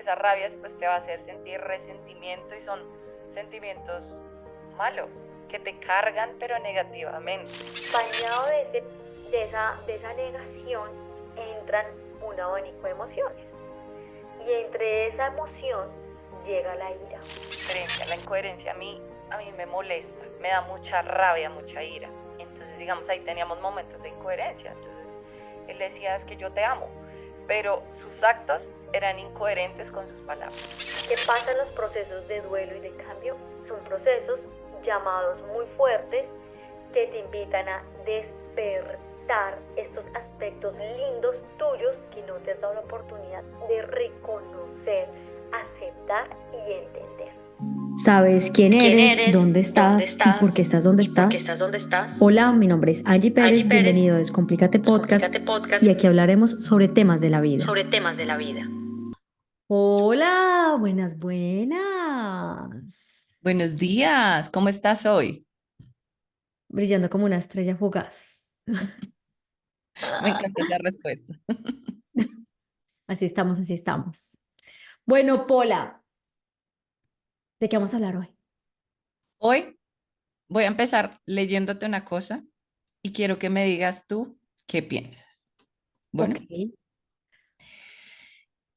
esa rabia después te va a hacer sentir resentimiento y son sentimientos malos que te cargan pero negativamente. Bañado de esa negación entran un abanico de emociones y entre esa emoción llega la ira. La incoherencia a mí me molesta, me da mucha rabia, mucha ira. Entonces, digamos, ahí teníamos momentos de incoherencia. Entonces, él decía, es que yo te amo, pero sus actos eran incoherentes con sus palabras. ¿Qué pasa en los procesos de duelo y de cambio? Son procesos llamados muy fuertes que te invitan a despertar estos aspectos lindos tuyos que no te has dado la oportunidad de reconocer, aceptar y entender. ¿Sabes quién eres? ¿Dónde estás? ¿Y por qué estás donde estás? Hola, mi nombre es Angie Pérez, bienvenido a Descomplícate Podcast y aquí hablaremos sobre temas de la vida. Hola, buenas, buenas. Buenos días, ¿cómo estás hoy? Brillando como una estrella fugaz. Me encanta esa respuesta. Así estamos, así estamos. Bueno, Pola, ¿de qué vamos a hablar hoy? Hoy voy a empezar leyéndote una cosa y quiero que me digas tú qué piensas. Ok. Bueno,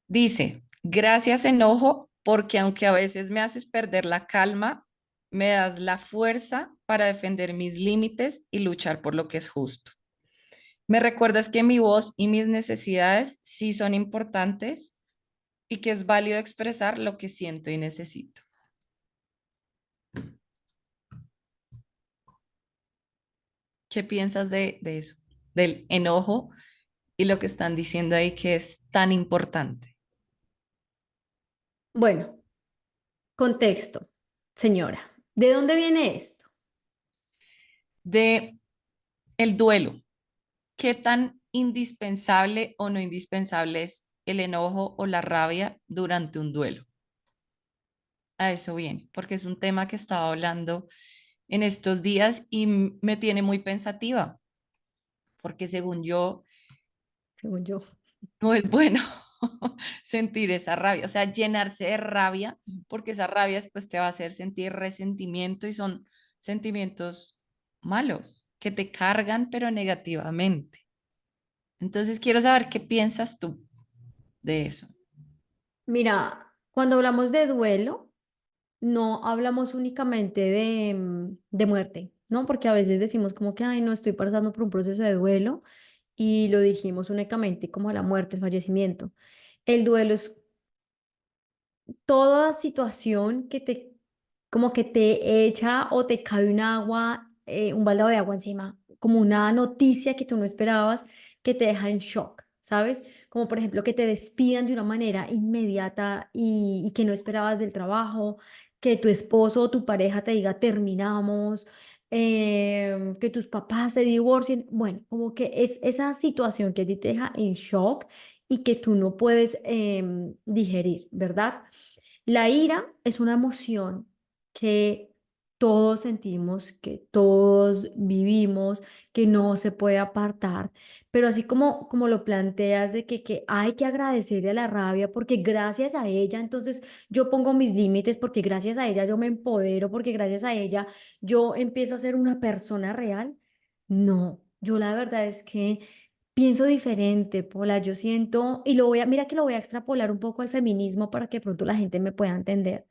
dice, gracias enojo, porque aunque a veces me haces perder la calma, me das la fuerza para defender mis límites y luchar por lo que es justo. Me recuerdas que mi voz y mis necesidades sí son importantes y que es válido expresar lo que siento y necesito. ¿Qué piensas de eso? Del enojo y lo que están diciendo ahí que es tan importante. Bueno, contexto, señora. ¿De dónde viene esto? De el duelo. ¿Qué tan indispensable o no indispensable es el enojo o la rabia durante un duelo? A eso viene, porque es un tema que estaba hablando en estos días y me tiene muy pensativa, porque según yo, Según yo. no es bueno sentir esa rabia, o sea, llenarse de rabia, porque esa rabia después te va a hacer sentir resentimiento y son sentimientos malos que te cargan pero negativamente. Entonces quiero saber qué piensas tú de eso. Mira, cuando hablamos de duelo, no hablamos únicamente de muerte, ¿no? Porque a veces decimos como que, ay, no estoy pasando por un proceso de duelo y lo dirigimos únicamente como a la muerte, el fallecimiento. El duelo es toda situación que te, como que te echa o te cae un agua, un baldado de agua encima, como una noticia que tú no esperabas, que te deja en shock, ¿sabes? Como por ejemplo que te despidan de una manera inmediata y que no esperabas del trabajo, que tu esposo o tu pareja te diga terminamos, que tus papás se divorcien, bueno, como que es esa situación que a ti te deja en shock y que tú no puedes digerir, ¿verdad? La ira es una emoción que todos sentimos, que todos vivimos, que no se puede apartar, pero así como lo planteas de que hay que agradecerle a la rabia porque gracias a ella, entonces yo pongo mis límites, porque gracias a ella yo me empodero, porque gracias a ella yo empiezo a ser una persona real. No, yo la verdad es que pienso diferente, Pola. Yo siento, y mira que lo voy a extrapolar un poco al feminismo para que pronto la gente me pueda entender.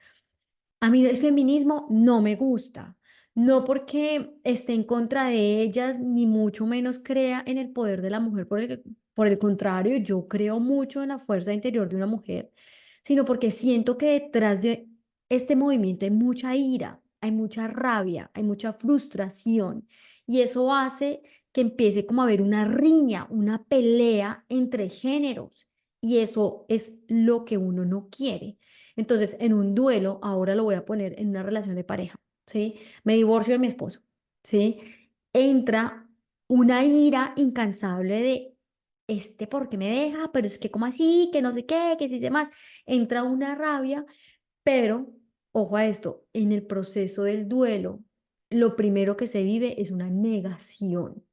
A mí el feminismo no me gusta, no porque esté en contra de ellas, ni mucho menos crea en el poder de la mujer, por el contrario, yo creo mucho en la fuerza interior de una mujer, sino porque siento que detrás de este movimiento hay mucha ira, hay mucha rabia, hay mucha frustración, y eso hace que empiece como a haber una riña, una pelea entre géneros, y eso es lo que uno no quiere. Entonces, en un duelo, ahora lo voy a poner en una relación de pareja, ¿sí? Me divorcio de mi esposo, ¿sí? Entra una ira incansable de ¿por qué me deja? Pero es que, ¿cómo así? Que no sé qué, que sí sé más. Entra una rabia, pero, ojo a esto, en el proceso del duelo, lo primero que se vive es una negación,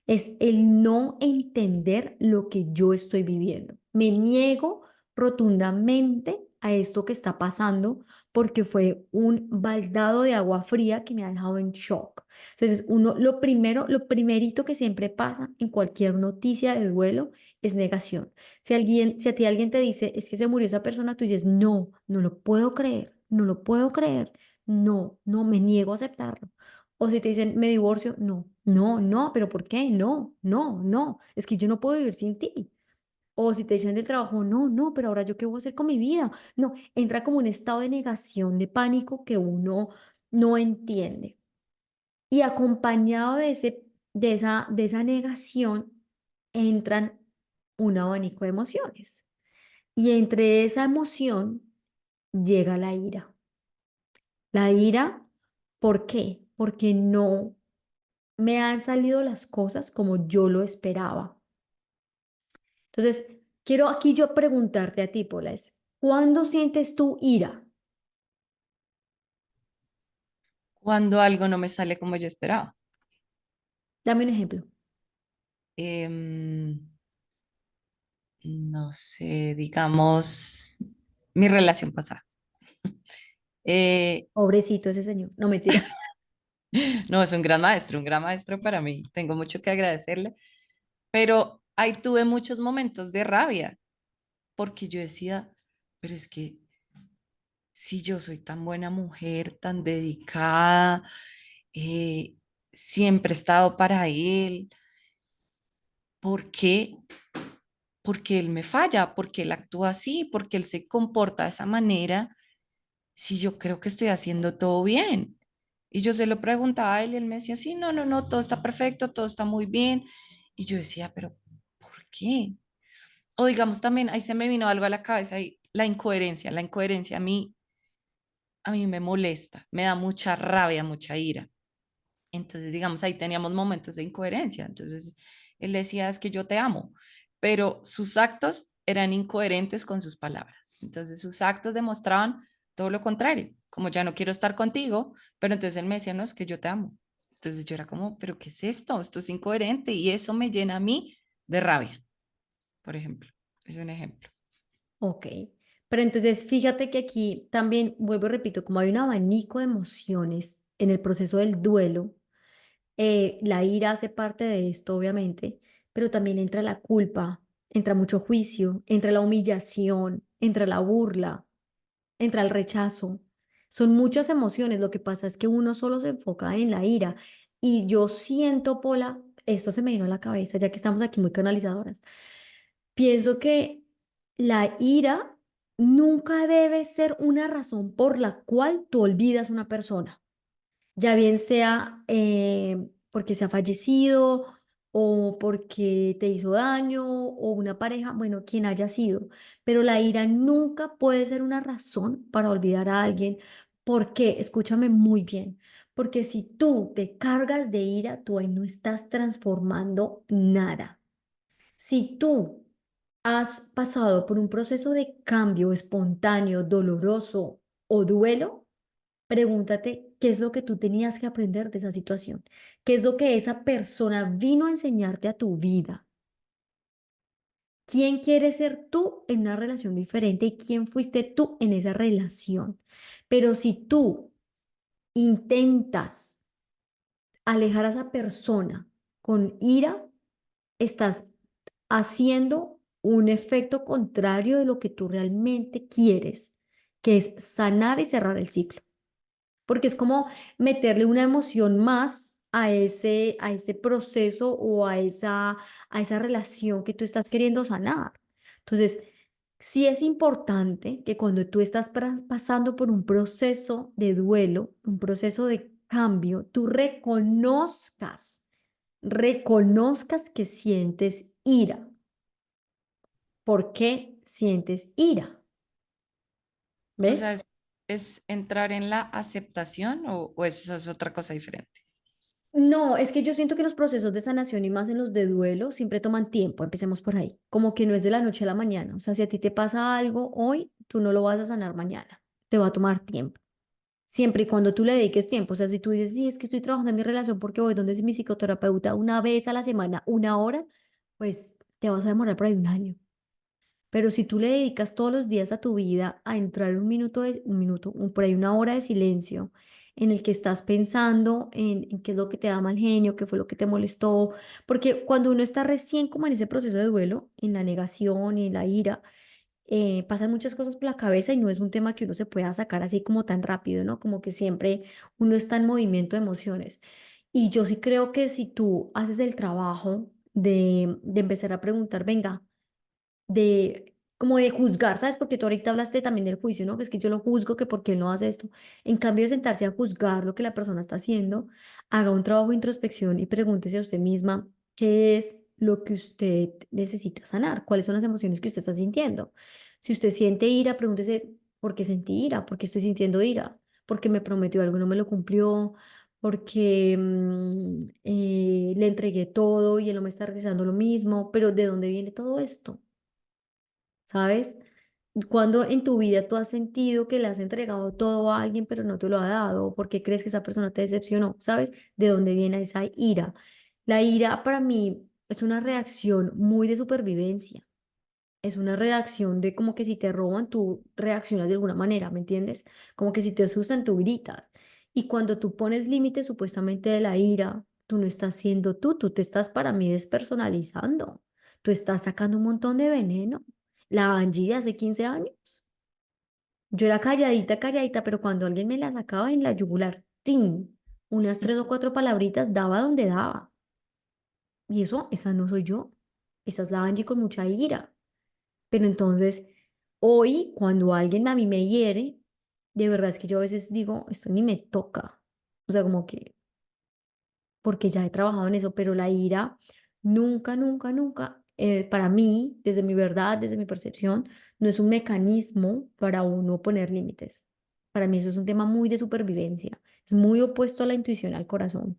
es el no entender lo que yo estoy viviendo. Me niego rotundamente a esto que está pasando porque fue un baldado de agua fría que me ha dejado en shock. Entonces, uno, lo primerito que siempre pasa en cualquier noticia de duelo es negación. Si a ti alguien te dice, es que se murió esa persona, tú dices, no, no lo puedo creer, no lo puedo creer, no, no, me niego a aceptarlo. O si te dicen, me divorcio, no, no, no, pero ¿por qué? No, no, no, es que yo no puedo vivir sin ti. O si te dicen del trabajo, no, no, pero ahora yo qué voy a hacer con mi vida. No, entra como un estado de negación, de pánico que uno no entiende. Y acompañado de esa negación, entran un abanico de emociones. Y entre esa emoción llega la ira. La ira, ¿por qué? Porque no me han salido las cosas como yo lo esperaba. Entonces, quiero aquí yo preguntarte a ti, Pola, ¿cuándo sientes tu ira? Cuando algo no me sale como yo esperaba. Dame un ejemplo. Em, no sé, digamos, mi relación pasada. Eh, Pobrecito ese señor. No, mentira. no, es un gran maestro para mí. Tengo mucho que agradecerle, pero ahí tuve muchos momentos de rabia, porque yo decía, pero es que si yo soy tan buena mujer, tan dedicada, eh, siempre he estado para él, ¿por qué? Porque él me falla, porque él actúa así, porque él se comporta de esa manera, si yo creo que estoy haciendo todo bien. Y yo se lo preguntaba a él y él me decía, sí, no, no, no, todo está perfecto, todo está muy bien. Y yo decía, pero ¿por qué? O digamos también, ahí se me vino algo a la cabeza, y la incoherencia a mí me molesta, me da mucha rabia, mucha ira. Entonces, digamos, ahí teníamos momentos de incoherencia. Entonces, él decía, es que yo te amo, pero sus actos eran incoherentes con sus palabras. Entonces, sus actos demostraban todo lo contrario, como ya no quiero estar contigo, pero entonces él me decía, no, es que yo te amo. Entonces yo era como, pero ¿qué es esto? Esto es incoherente y eso me llena a mí de rabia, por ejemplo. Es un ejemplo. Ok. Pero entonces fíjate que aquí también, vuelvo y repito, como hay un abanico de emociones en el proceso del duelo, la ira hace parte de esto, obviamente, pero también entra la culpa, entra mucho juicio, entra la humillación, entra la burla, entra el rechazo. Son muchas emociones. Lo que pasa es que uno solo se enfoca en la ira. Y yo siento, Pola, esto se me vino a la cabeza, ya que estamos aquí muy canalizadoras. Pienso que la ira nunca debe ser una razón por la cual tú olvidas a una persona, ya bien sea porque se ha fallecido o porque te hizo daño o una pareja, bueno, quien haya sido, pero la ira nunca puede ser una razón para olvidar a alguien. Porque, escúchame muy bien, porque si tú te cargas de ira, tú ahí no estás transformando nada. Si tú has pasado por un proceso de cambio espontáneo, doloroso o duelo, pregúntate qué es lo que tú tenías que aprender de esa situación, qué es lo que esa persona vino a enseñarte a tu vida. ¿Quién quieres ser tú en una relación diferente y quién fuiste tú en esa relación? Pero si tú intentas alejar a esa persona con ira, estás haciendo un efecto contrario de lo que tú realmente quieres, que es sanar y cerrar el ciclo. Porque es como meterle una emoción más a ese proceso o a esa relación que tú estás queriendo sanar. Entonces, sí es importante que cuando tú estás pasando por un proceso de duelo, un proceso de cambio, tú reconozcas que sientes ira. ¿Por qué sientes ira? O sea, ¿Ves? es entrar en la aceptación o eso es otra cosa diferente. No, es que yo siento que los procesos de sanación y más en los de duelo siempre toman tiempo, empecemos por ahí, como que no es de la noche a la mañana, o sea, si a ti te pasa algo hoy, tú no lo vas a sanar mañana, te va a tomar tiempo, siempre y cuando tú le dediques tiempo, o sea, si tú dices, sí, es que estoy trabajando en mi relación porque voy donde es mi psicoterapeuta una vez a la semana, una hora, pues te vas a demorar por ahí un año. Pero si tú le dedicas todos los días a tu vida a entrar por ahí una hora de silencio en el que estás pensando en qué es lo que te da mal genio, qué fue lo que te molestó, porque cuando uno está recién como en ese proceso de duelo, en la negación y en la ira, pasan muchas cosas por la cabeza y no es un tema que uno se pueda sacar así como tan rápido, ¿no? Como que siempre uno está en movimiento de emociones. Y yo sí creo que si tú haces el trabajo de empezar a preguntar, venga, de como de juzgar, ¿sabes? Porque tú ahorita hablaste también del juicio, ¿no? Que es que yo lo juzgo, que por qué él no hace esto. En cambio de sentarse a juzgar lo que la persona está haciendo, haga un trabajo de introspección y pregúntese a usted misma qué es lo que usted necesita sanar, cuáles son las emociones que usted está sintiendo. Si usted siente ira, pregúntese por qué sentí ira, por qué estoy sintiendo ira, porque me prometió algo y no me lo cumplió, porque le entregué todo y él no me está regresando lo mismo, pero ¿de dónde viene todo esto? ¿Sabes? Cuando en tu vida tú has sentido que le has entregado todo a alguien, pero no te lo ha dado, ¿por qué crees que esa persona te decepcionó? ¿Sabes? ¿De dónde viene esa ira? La ira para mí es una reacción muy de supervivencia. Es una reacción de como que si te roban, tú reaccionas de alguna manera, ¿me entiendes? Como que si te asustan, tú gritas. Y cuando tú pones límites supuestamente de la ira, tú no estás siendo tú te estás para mí despersonalizando. Tú estás sacando un montón de veneno. La Angie de hace 15 años. Yo era calladita, calladita, pero cuando alguien me la sacaba en la yugular, ¡tin! Unas 3 o 4 palabritas daba donde daba. Y eso, esa no soy yo. Esa es la Angie con mucha ira. Pero entonces, hoy, cuando alguien a mí me hiere, de verdad es que yo a veces digo, esto ni me toca. O sea, como que, porque ya he trabajado en eso, pero la ira, nunca, nunca, nunca, para mí, desde mi verdad, desde mi percepción, no es un mecanismo para uno poner límites. Para mí eso es un tema muy de supervivencia. Es muy opuesto a la intuición, al corazón.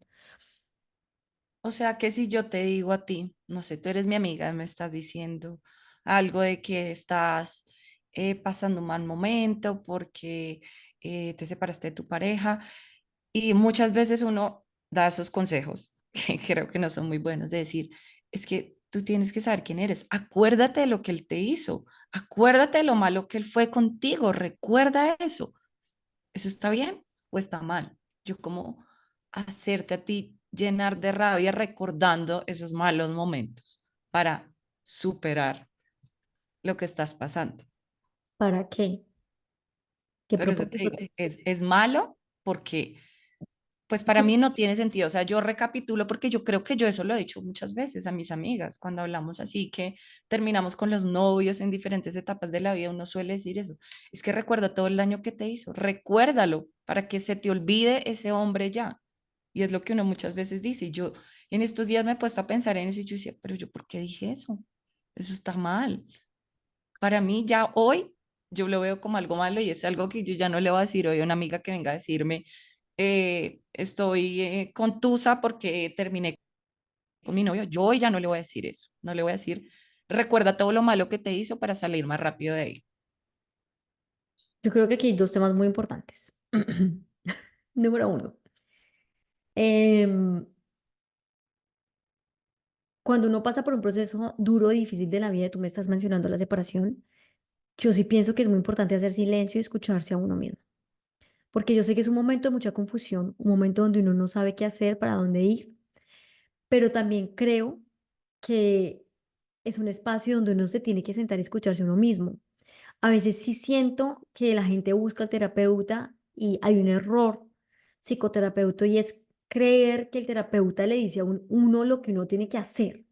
O sea que si yo te digo a ti, no sé, tú eres mi amiga, me estás diciendo algo de que estás pasando un mal momento porque te separaste de tu pareja y muchas veces uno da esos consejos que creo que no son muy buenos de decir, es que tú tienes que saber quién eres, acuérdate de lo que él te hizo, acuérdate de lo malo que él fue contigo, recuerda eso. ¿Eso está bien o está mal? Yo como hacerte a ti llenar de rabia recordando esos malos momentos para superar lo que estás pasando. ¿Para qué? ¿Qué Pero eso te digo, propósito? es malo porque, pues para mí no tiene sentido. O sea, yo recapitulo porque yo creo que yo eso lo he dicho muchas veces a mis amigas cuando hablamos así que terminamos con los novios en diferentes etapas de la vida. Uno suele decir eso. Es que recuerda todo el daño que te hizo. Recuérdalo para que se te olvide ese hombre ya. Y es lo que uno muchas veces dice. Y yo en estos días me he puesto a pensar en eso y yo decía, pero yo, ¿por qué dije eso? Eso está mal. Para mí ya hoy yo lo veo como algo malo y es algo que yo ya no le voy a decir hoy a una amiga que venga a decirme, estoy contusa porque terminé con mi novio. Yo hoy ya no le voy a decir eso. No le voy a decir, recuerda todo lo malo que te hizo para salir más rápido de ahí. Yo creo que aquí hay dos temas muy importantes. Número uno, em, cuando uno pasa por un proceso duro, difícil de la vida, tú me estás mencionando la separación, yo sí pienso que es muy importante hacer silencio y escucharse a uno mismo, porque yo sé que es un momento de mucha confusión, un momento donde uno no sabe qué hacer, para dónde ir, pero también creo que es un espacio donde uno se tiene que sentar y escucharse a uno mismo. A veces sí siento que la gente busca al terapeuta y hay un error psicoterapeuta y es creer que el terapeuta le dice a uno lo que uno tiene que hacer.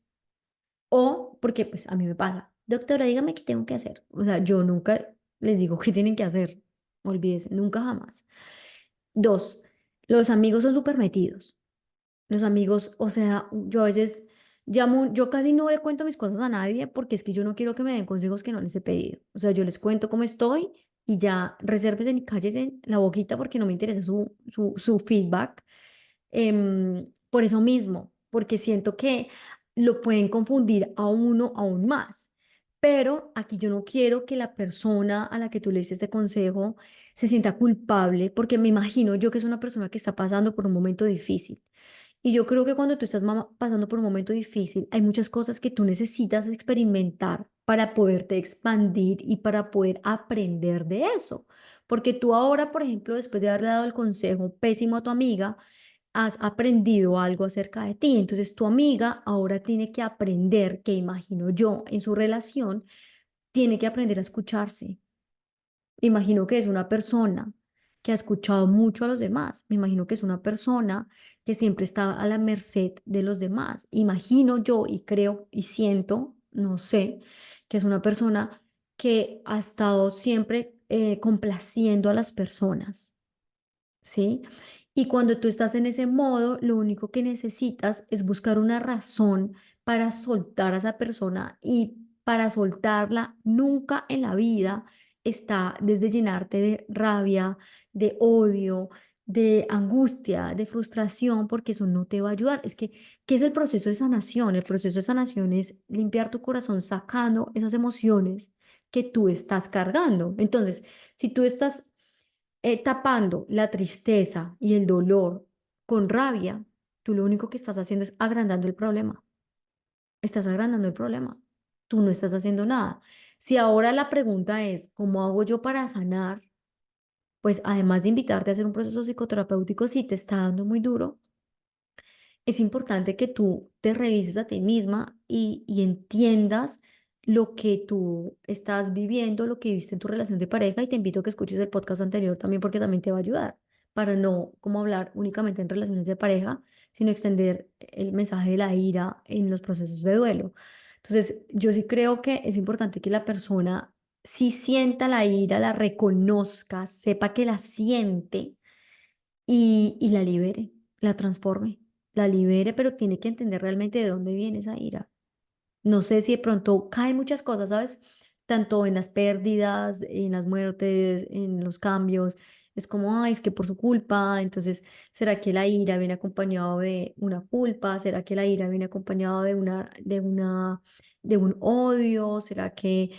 O porque pues a mí me pasa, doctora, dígame qué tengo que hacer. O sea, yo nunca les digo qué tienen que hacer. Olvídese, nunca jamás. Dos, los amigos son súper metidos. Los amigos, o sea, yo a veces llamo, yo casi no le cuento mis cosas a nadie porque es que yo no quiero que me den consejos que no les he pedido. O sea, yo les cuento cómo estoy y ya resérvese y cállese la boquita porque no me interesa su feedback. Por eso mismo, porque siento que lo pueden confundir a uno aún más. Pero aquí yo no quiero que la persona a la que tú le dices este consejo se sienta culpable, porque me imagino yo que es una persona que está pasando por un momento difícil Y yo creo que cuando tú estás pasando por un momento difícil, hay muchas cosas que tú necesitas experimentar para poderte expandir y para poder aprender de eso. Porque tú ahora, por ejemplo, después de haberle dado el consejo pésimo a tu amiga, has aprendido algo acerca de ti. Entonces tu amiga ahora tiene que aprender, que imagino yo, en su relación, tiene que aprender a escucharse. Imagino que es una persona que ha escuchado mucho a los demás. Me imagino que es una persona que siempre está a la merced de los demás. Imagino yo y creo y siento, no sé, que es una persona que ha estado siempre complaciendo a las personas. ¿Sí? Y cuando tú estás en ese modo, lo único que necesitas es buscar una razón para soltar a esa persona y para soltarla nunca en la vida está desde llenarte de rabia, de odio, de angustia, de frustración, porque eso no te va a ayudar. Es que, ¿qué es el proceso de sanación? El proceso de sanación es limpiar tu corazón sacando esas emociones que tú estás cargando. Entonces, si tú estás tapando la tristeza y el dolor con rabia, tú lo único que estás haciendo es agrandando el problema. Estás agrandando el problema. Tú no estás haciendo nada. Si ahora la pregunta es, ¿cómo hago yo para sanar? Pues además de invitarte a hacer un proceso psicoterapéutico, si te está dando muy duro, es importante que tú te revises a ti misma y entiendas lo que tú estás viviendo, lo que viviste en tu relación de pareja y te invito a que escuches el podcast anterior también porque también te va a ayudar para no como hablar únicamente en relaciones de pareja, sino extender el mensaje de la ira en los procesos de duelo. Entonces, yo sí creo que es importante que la persona sí sienta la ira, la reconozca, sepa que la siente y la libere, la transforme, la libere, pero tiene que entender realmente de dónde viene esa ira. No sé si de pronto caen muchas cosas, ¿sabes? Tanto en las pérdidas, en las muertes, en los cambios. Es como, ay, es que por su culpa, entonces, ¿será que la ira viene acompañado de una culpa? ¿Será que la ira viene acompañado de un odio? ¿Será que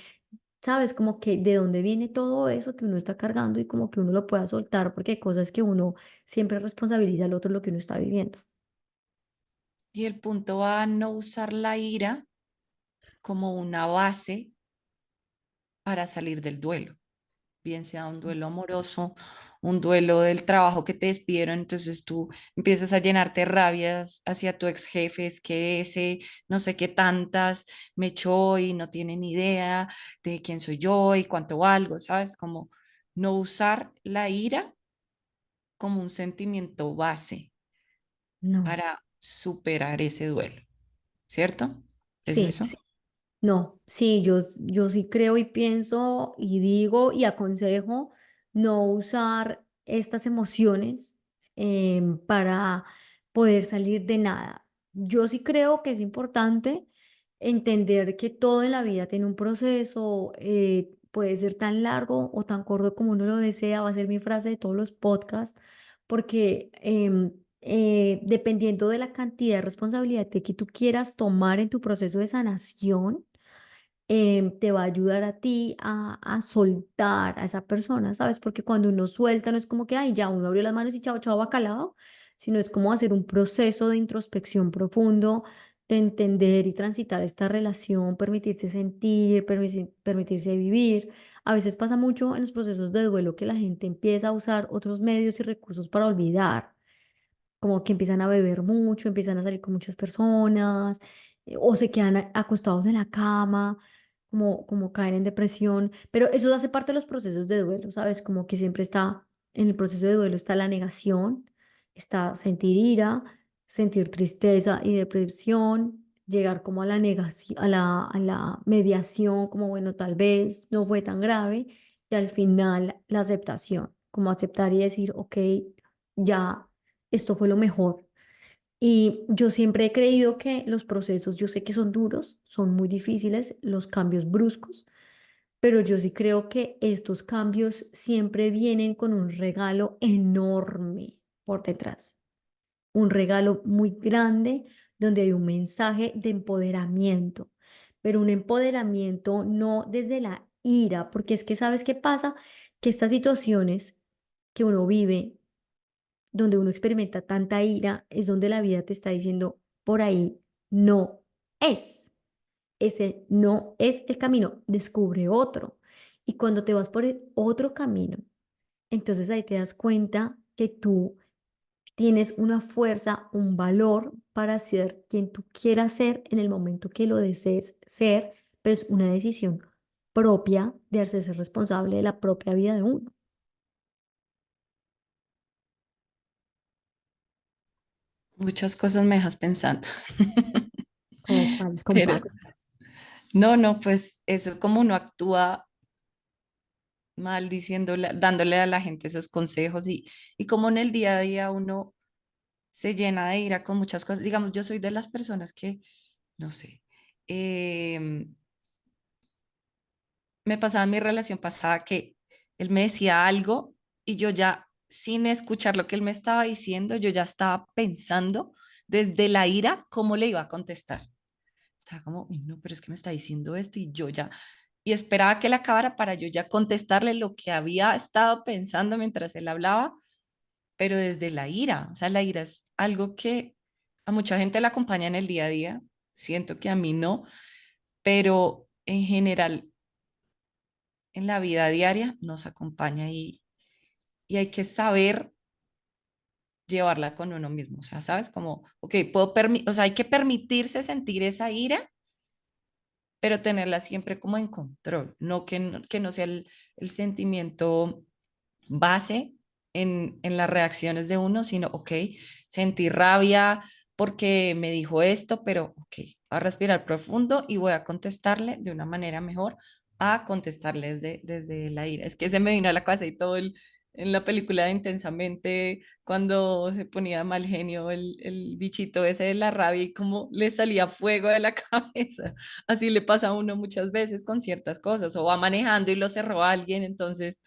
sabes, como que de dónde viene todo eso que uno está cargando y como que uno lo pueda soltar, porque hay cosas que uno siempre responsabiliza al otro lo que uno está viviendo? Y el punto va a no usar la ira como una base para salir del duelo, bien sea un duelo amoroso, un duelo del trabajo que te despidieron, entonces tú empiezas a llenarte de rabias hacia tu ex jefe, es que ese, no sé qué tantas, me echó y no tiene ni idea de quién soy yo y cuánto valgo, ¿sabes? Como no usar la ira como un sentimiento base No, para superar ese duelo, ¿cierto? ¿Es sí, eso? no, sí, yo sí creo y pienso y digo y aconsejo no usar estas emociones para poder salir de nada. Yo sí creo que es importante entender que todo en la vida tiene un proceso, puede ser tan largo o tan corto como uno lo desea, va a ser mi frase de todos los podcasts, porque dependiendo de la cantidad de responsabilidad que tú quieras tomar en tu proceso de sanación, te va a ayudar a ti a soltar a esa persona, ¿sabes? Porque cuando uno suelta no es como que, ay, ya uno abrió las manos y chao, chao, bacalao, sino es como hacer un proceso de introspección profundo, de entender y transitar esta relación, permitirse sentir, permitirse vivir. A veces pasa mucho en los procesos de duelo que la gente empieza a usar otros medios y recursos para olvidar, como que empiezan a beber mucho, empiezan a salir con muchas personas, o se quedan acostados en la cama, como caen en depresión, pero eso hace parte de los procesos de duelo, ¿sabes? Como que siempre está, en el proceso de duelo está la negación, está sentir ira, sentir tristeza y depresión, llegar como a la negación, a la mediación, como bueno, tal vez no fue tan grave, y al final la aceptación, como aceptar y decir, ok, ya esto fue lo mejor. Y yo siempre he creído que los procesos, yo sé que son duros, son muy difíciles, los cambios bruscos, pero yo sí creo que estos cambios siempre vienen con un regalo enorme por detrás, un regalo muy grande donde hay un mensaje de empoderamiento, pero un empoderamiento no desde la ira, porque es que sabes qué pasa, que estas situaciones que uno vive donde uno experimenta tanta ira, es donde la vida te está diciendo, por ahí no es. Ese no es el camino, descubre otro. Y cuando te vas por el otro camino, entonces ahí te das cuenta que tú tienes una fuerza, un valor para ser quien tú quieras ser en el momento que lo desees ser, pero es una decisión propia de hacerse responsable de la propia vida de uno. Muchas cosas me dejas pensando. Como cuáles, como Pero cuáles. no, no, pues eso como uno actúa mal diciéndole, dándole a la gente esos consejos y como en el día a día uno se llena de ira con muchas cosas. Digamos, yo soy de las personas que, no sé, me pasaba en mi relación pasada que él me decía algo y yo ya, sin escuchar lo que él me estaba diciendo, yo ya estaba pensando desde la ira cómo le iba a contestar. Estaba como, "Uy, no, pero es que me está diciendo esto y yo ya, y esperaba que él acabara para yo ya contestarle lo que había estado pensando mientras él hablaba, pero desde la ira. O sea, la ira es algo que a mucha gente la acompaña en el día a día. Siento que a mí no, pero en general en la vida diaria nos acompaña y hay que saber llevarla con uno mismo. O sea, ¿sabes? Como, ok, o sea, hay que permitirse sentir esa ira, pero tenerla siempre como en control, no que no sea el sentimiento base en las reacciones de uno, sino, ok, sentí rabia porque me dijo esto, pero, ok, voy a respirar profundo y voy a contestarle de una manera mejor a contestarle desde el aire. Es que se me vino a la cabeza y todo en la película de Intensamente, cuando se ponía mal genio el bichito ese de la rabia y como le salía fuego de la cabeza. Así le pasa a uno muchas veces con ciertas cosas, o va manejando y lo cerró a alguien, entonces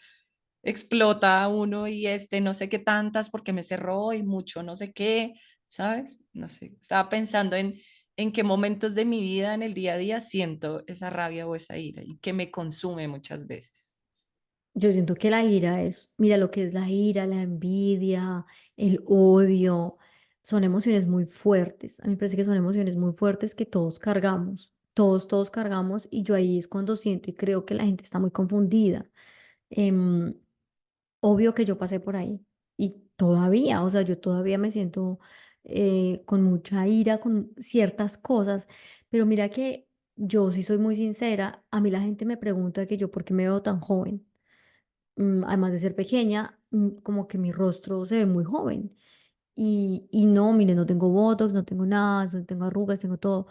explota a uno y este no sé qué tantas porque me cerró y mucho no sé qué, ¿sabes? No sé, estaba pensando en qué momentos de mi vida en el día a día siento esa rabia o esa ira y que me consume muchas veces. Yo siento que la ira es, mira lo que es la ira, la envidia, el odio, son emociones muy fuertes. A mí me parece que son emociones muy fuertes que todos cargamos, todos cargamos y yo ahí es cuando siento y creo que la gente está muy confundida. Em, Obvio que yo pasé por ahí y todavía, o sea, yo todavía me siento con mucha ira con ciertas cosas, pero mira que yo sí soy muy sincera, a mí la gente me pregunta que yo por qué me veo tan joven, además de ser pequeña, como que mi rostro se ve muy joven. Y no, mire, no tengo botox, no tengo nada, no tengo arrugas, tengo todo.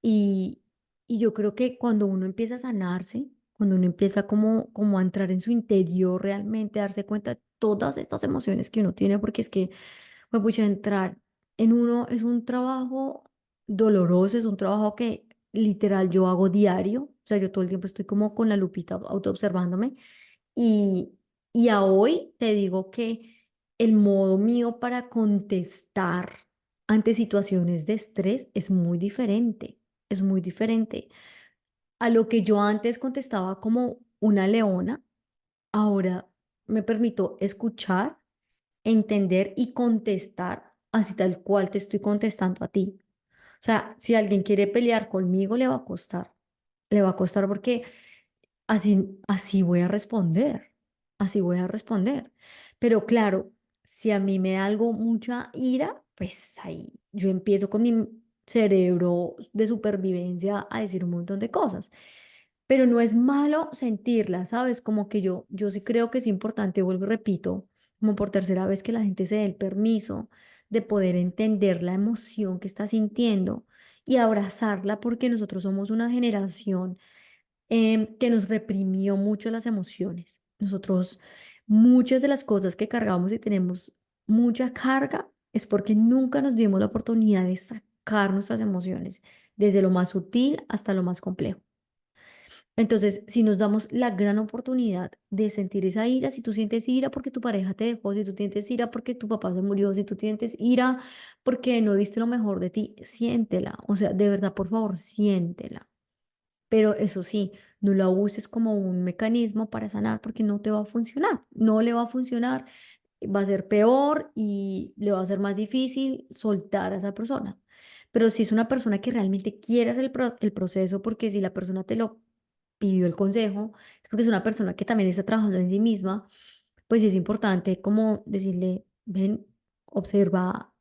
Y, y yo creo que cuando uno empieza a sanarse, cuando uno empieza como a entrar en su interior realmente, a darse cuenta de todas estas emociones que uno tiene, porque es que, pues, pucha, entrar en uno es un trabajo doloroso, es un trabajo que literal yo hago diario, o sea, yo todo el tiempo estoy como con la lupita autoobservándome y, y a hoy te digo que el modo mío para contestar ante situaciones de estrés es muy diferente. A lo que yo antes contestaba como una leona, ahora me permito escuchar, entender y contestar así tal cual te estoy contestando a ti. O sea, si alguien quiere pelear conmigo, le va a costar porque así voy a responder, así voy a responder. Pero claro, si a mí me da algo mucha ira, pues ahí yo empiezo con mi cerebro de supervivencia a decir un montón de cosas. Pero no es malo sentirla, ¿sabes? Como que yo sí creo que es importante, vuelvo y repito, como por tercera vez que la gente se dé el permiso de poder entender la emoción que está sintiendo y abrazarla porque nosotros somos una generación que nos reprimió mucho las emociones. Nosotros, muchas de las cosas que cargamos y tenemos mucha carga es porque nunca nos dimos la oportunidad de sacar nuestras emociones, desde lo más sutil hasta lo más complejo. Entonces, si nos damos la gran oportunidad de sentir esa ira, si tú sientes ira porque tu pareja te dejó, si tú sientes ira porque tu papá se murió, si tú sientes ira porque no diste lo mejor de ti, siéntela. O sea, de verdad, por favor, siéntela. Pero eso sí, no lo uses como un mecanismo para sanar porque no te va a funcionar, no le va a funcionar. va a ser peor y le va a ser más difícil soltar a esa persona. Pero si es una persona que realmente quiere hacer el proceso, porque si la persona te lo pidió el consejo, es porque es una persona que también está trabajando en sí misma, pues es importante como decirle, ven, observa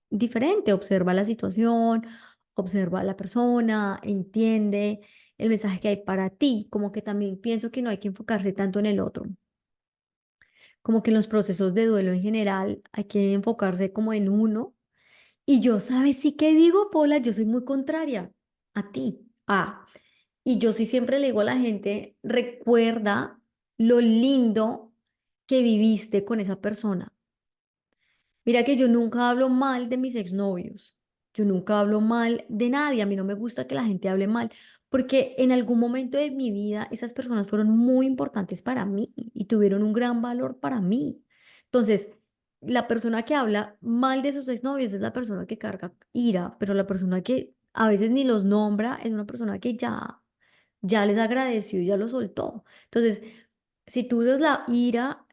diferente, observa la situación, observa a la persona, entiende el mensaje que hay para ti, como que también pienso que no hay que enfocarse tanto en el otro, como que en los procesos de duelo en general hay que enfocarse como en uno. Y yo, ¿sabes? Sí que digo, Paula, yo soy muy contraria a ti. Y yo sí siempre le digo a la gente, recuerda lo lindo que viviste con esa persona. Mira que yo nunca hablo mal de mis exnovios. Yo nunca hablo mal de nadie. A mí no me gusta que la gente hable mal, porque en algún momento de mi vida esas personas fueron muy importantes para mí y tuvieron un gran valor para mí. Entonces, la persona que habla mal de sus exnovios es la persona que carga ira, pero la persona que a veces ni los nombra es una persona que ya les agradeció y ya lo soltó. Entonces, si tú usas la ira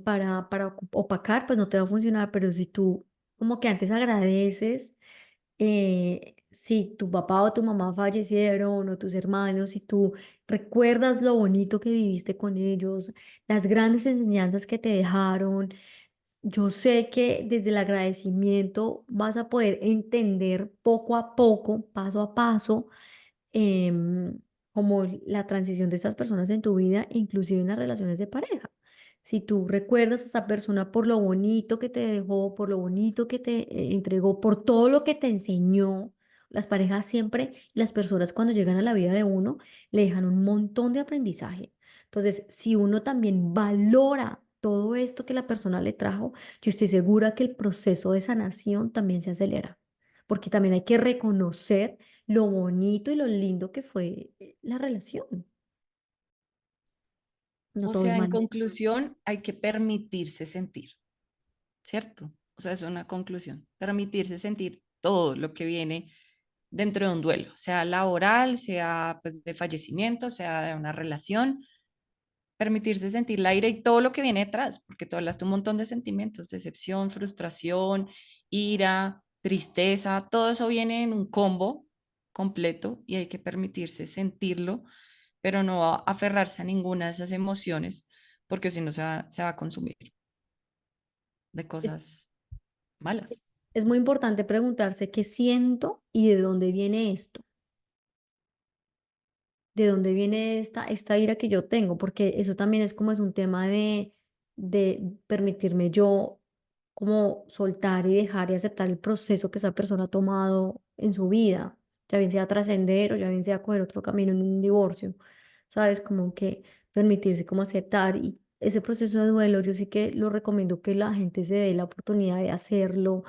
para opacar, pues no te va a funcionar, pero si tú como que antes agradeces, si tu papá o tu mamá fallecieron o tus hermanos, si tú recuerdas lo bonito que viviste con ellos, las grandes enseñanzas que te dejaron, yo sé que desde el agradecimiento vas a poder entender poco a poco, paso a paso, em, como la transición de estas personas en tu vida, inclusive en las relaciones de pareja. Si tú recuerdas a esa persona por lo bonito que te dejó, por lo bonito que te entregó, por todo lo que te enseñó, las parejas siempre, las personas cuando llegan a la vida de uno, le dejan un montón de aprendizaje. Entonces, si uno también valora todo esto que la persona le trajo, yo estoy segura que el proceso de sanación también se acelera, porque también hay que reconocer lo bonito y lo lindo que fue la relación. No O todo es sea, en malo. conclusión, hay que permitirse sentir, ¿cierto? O sea, es una conclusión. Permitirse sentir todo lo que viene dentro de un duelo, sea laboral, sea pues, de fallecimiento, sea de una relación. Permitirse sentir la ira y todo lo que viene detrás, porque tú hablaste un montón de sentimientos, decepción, frustración, ira, tristeza, todo eso viene en un combo completo y hay que permitirse sentirlo, pero no aferrarse a ninguna de esas emociones, porque si no se va a consumir de Es, cosas malas. es muy importante preguntarse qué siento y de dónde viene esto, de dónde viene esta ira que yo tengo, porque eso también es como es un tema de permitirme yo como soltar y dejar y aceptar el proceso que esa persona ha tomado en su vida, ya bien sea trascender o ya bien sea coger otro camino en un divorcio, ¿sabes? Como que permitirse como aceptar y ese proceso de duelo, yo sí que lo recomiendo que la gente se dé la oportunidad de hacerlo,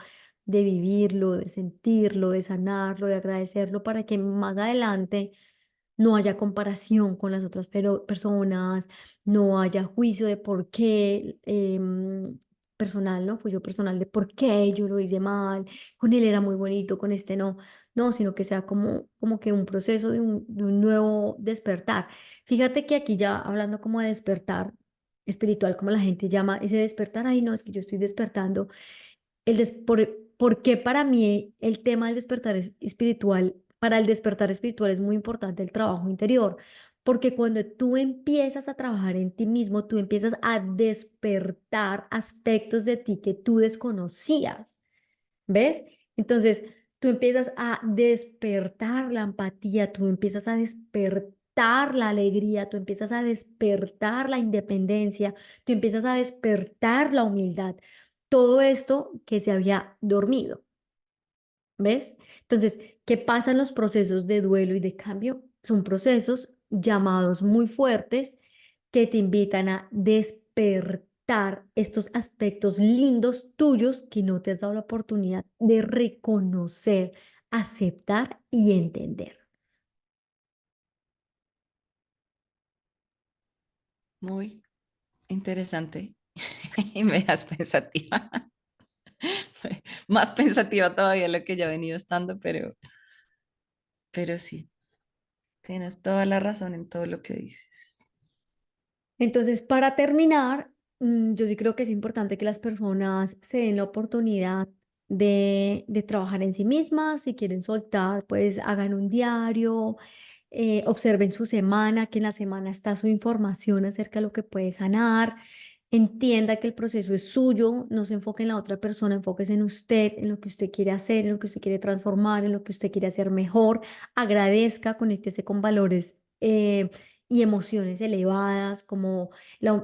de vivirlo, de sentirlo, de sanarlo, de agradecerlo para que más adelante no haya comparación con las otras personas, no haya juicio de por qué personal, ¿no? Juicio personal de por qué yo lo hice mal, con él era muy bonito, con este no, no, sino que sea como que un proceso de un nuevo despertar. Fíjate que aquí ya hablando como de despertar espiritual, como la gente llama ese despertar, ay no, es que yo estoy despertando por qué para mí el tema del despertar espiritual, para el despertar espiritual es muy importante el trabajo interior, porque cuando tú empiezas a trabajar en ti mismo, tú empiezas a despertar aspectos de ti que tú desconocías, ¿ves? Entonces, tú empiezas a despertar la empatía, tú empiezas a despertar la alegría, tú empiezas a despertar la independencia, tú empiezas a despertar la humildad. Todo esto que se había dormido, ¿ves? Entonces, ¿qué pasa en los procesos de duelo y de cambio? Son procesos llamados muy fuertes que te invitan a despertar estos aspectos lindos tuyos que no te has dado la oportunidad de reconocer, aceptar y entender. Muy interesante y me das pensativa. Más pensativa todavía lo que ya he venido estando, pero sí, tienes toda la razón en todo lo que dices. Entonces, para terminar, Yo sí creo que es importante que las personas se den la oportunidad de trabajar en sí mismas. Si quieren soltar, pues hagan un diario, observen su semana, que en la semana está su información acerca de lo que puede sanar. Entienda que el proceso es suyo, no se enfoque en la otra persona, enfóquese en usted, en lo que usted quiere hacer, en lo que usted quiere transformar, en lo que usted quiere hacer mejor. Agradezca, conéctese con valores y emociones elevadas como la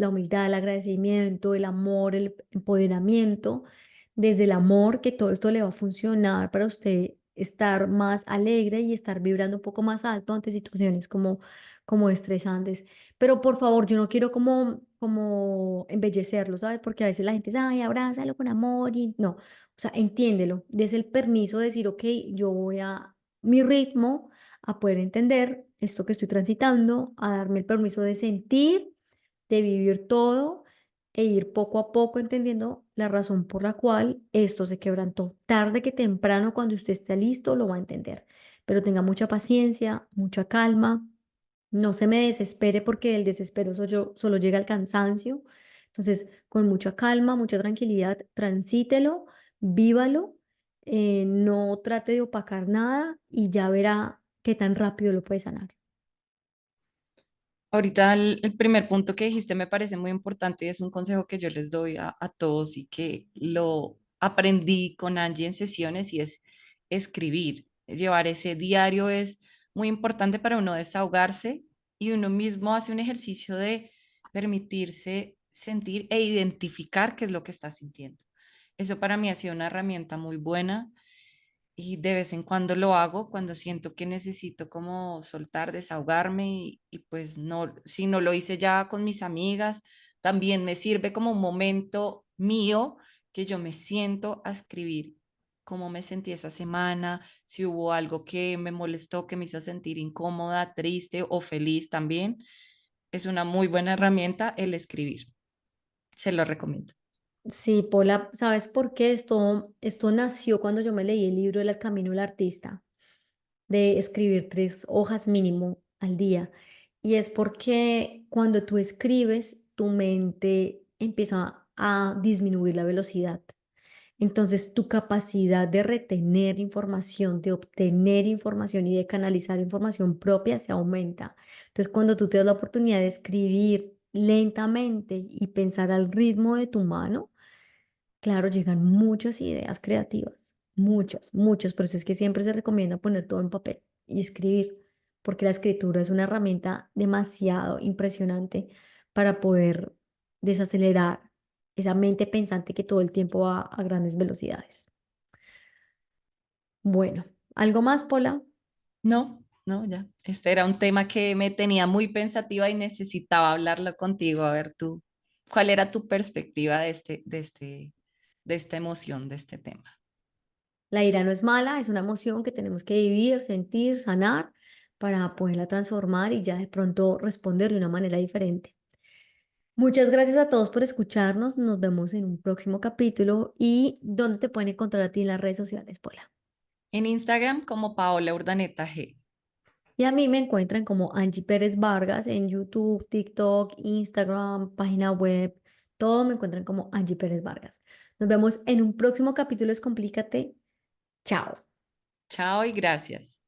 humildad, el agradecimiento, el amor, el empoderamiento. Desde el amor, que todo esto le va a funcionar para usted estar más alegre y estar vibrando un poco más alto ante situaciones como estresantes. Pero por favor, yo no quiero como embellecerlo, ¿sabes? Porque a veces la gente dice, ay, abrázalo con amor y no. O sea, entiéndelo, des el permiso de decir, ok, yo voy a mi ritmo, a poder entender esto que estoy transitando, a darme el permiso de sentir, de vivir todo e ir poco a poco entendiendo la razón por la cual esto se quebrantó. Tarde que temprano, cuando usted esté listo, lo va a entender. Pero tenga mucha paciencia, mucha calma, no se me desespere porque el desespero solo llega al cansancio. Entonces, con mucha calma, mucha tranquilidad, transítelo, vívalo, no trate de opacar nada y ya verá qué tan rápido lo puede sanar. Ahorita el primer punto que dijiste me parece muy importante y es un consejo que yo les doy a todos y que lo aprendí con Angie en sesiones y es escribir. Llevar ese diario es muy importante para uno desahogarse y uno mismo hace un ejercicio de permitirse sentir e identificar qué es lo que está sintiendo. Eso para mí ha sido una herramienta muy buena y de vez en cuando lo hago cuando siento que necesito como soltar, desahogarme y pues no, si no lo hice ya con mis amigas, también me sirve como un momento mío que yo me siento a escribir cómo me sentí esa semana, si hubo algo que me molestó, que me hizo sentir incómoda, triste o feliz también. Es una muy buena herramienta el escribir. Se lo recomiendo. Sí, Paula, ¿sabes por qué esto nació cuando yo me leí el libro El Camino del Artista, de escribir 3 hojas mínimo al día? Y es porque cuando tú escribes, tu mente empieza a disminuir la velocidad. Entonces, tu capacidad de retener información, de obtener información y de canalizar información propia se aumenta. Entonces, cuando tú te das la oportunidad de escribir lentamente y pensar al ritmo de tu mano, claro, llegan muchas ideas creativas, muchas, muchas. Por eso es que siempre se recomienda poner todo en papel y escribir, porque la escritura es una herramienta demasiado impresionante para poder desacelerar esa mente pensante que todo el tiempo va a grandes velocidades. Bueno, ¿algo más, Paula? No, no, ya. Este era un tema que me tenía muy pensativa y necesitaba hablarlo contigo. A ver tú, ¿cuál era tu perspectiva de esta emoción, de este tema? La ira no es mala, es una emoción que tenemos que vivir, sentir, sanar para poderla transformar y ya de pronto responder de una manera diferente. Muchas gracias a todos por escucharnos. Nos vemos en un próximo capítulo. ¿Y dónde te pueden encontrar a ti en las redes sociales, Paula? En Instagram como Paola Urdaneta G. Y a mí me encuentran como Angie Pérez Vargas en YouTube, TikTok, Instagram, página web. Todo me encuentran como Angie Pérez Vargas. Nos vemos en un próximo capítulo. Descomplícate. Chao. Chao y gracias.